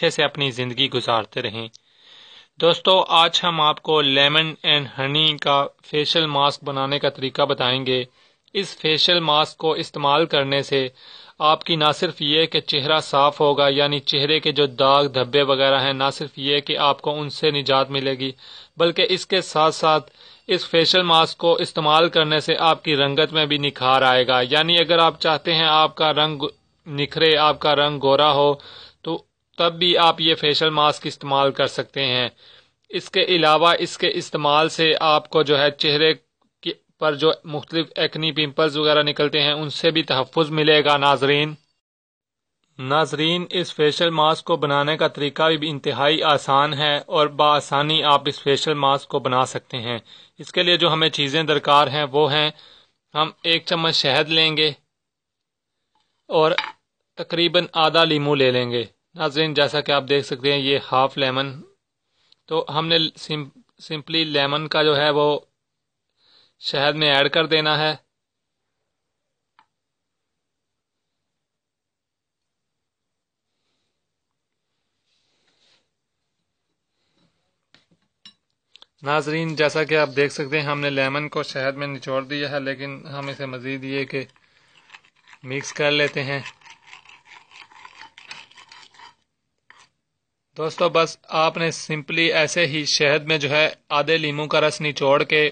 اچھے سے اپنی زندگی گزارتے رہیں۔ دوستو، آج ہم آپ کو لیمن اینڈ ہنی کا فیشل ماسک بنانے کا طریقہ بتائیں گے۔ اس فیشل ماسک کو استعمال کرنے سے آپ کی نہ صرف یہ کہ چہرہ صاف ہوگا، یعنی چہرے کے جو داغ دھبے وغیرہ ہیں، نہ صرف یہ کہ آپ کو ان سے نجات ملے گی، بلکہ اس کے ساتھ ساتھ اس فیشل ماسک کو استعمال کرنے سے آپ کی رنگت میں بھی نکھار آئے گا۔ یعنی اگر آپ چاہتے ہیں آپ کا رنگ نکھرے، آپ کا رنگ گورا ہو، تو تب بھی آپ یہ فیشل ماسک استعمال کر سکتے ہیں۔ اس کے علاوہ اس کے استعمال سے آپ کو جو ہے چہرے پر جو مختلف ایکنی پمپلز وغیرہ نکلتے ہیں ان سے بھی تحفظ ملے گا۔ ناظرین، اس فیشل ماسک کو بنانے کا طریقہ بھی انتہائی آسان ہے اور بآسانی آپ اس فیشل ماسک کو بنا سکتے ہیں۔ اس کے لیے جو ہمیں چیزیں درکار ہیں وہ ہیں، ہم 1 چمچ شہد لیں گے اور تقریباً آدھا لیمو لے لیں گے۔ ناظرین، جیسا کہ آپ دیکھ سکتے ہیں یہ ہاف لیمن، تو ہم نے سمپلی لیمن کا جو ہے وہ شہد میں ایڈ کر دینا ہے۔ ناظرین، جیسا کہ آپ دیکھ سکتے ہیں ہم نے لیمن کو شہد میں نچوڑ دیا ہے، لیکن ہم اسے مزید یہ کہ مکس کر لیتے ہیں۔ دوستو، بس آپ نے سمپلی ایسے ہی شہد میں جو ہے آدھے لیموں کا رس نچوڑ کے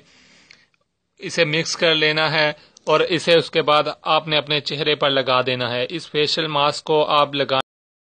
اسے مکس کر لینا ہے اور اسے اس کے بعد آپ نے اپنے چہرے پر لگا دینا ہے۔ اس فیشل ماسک کو آپ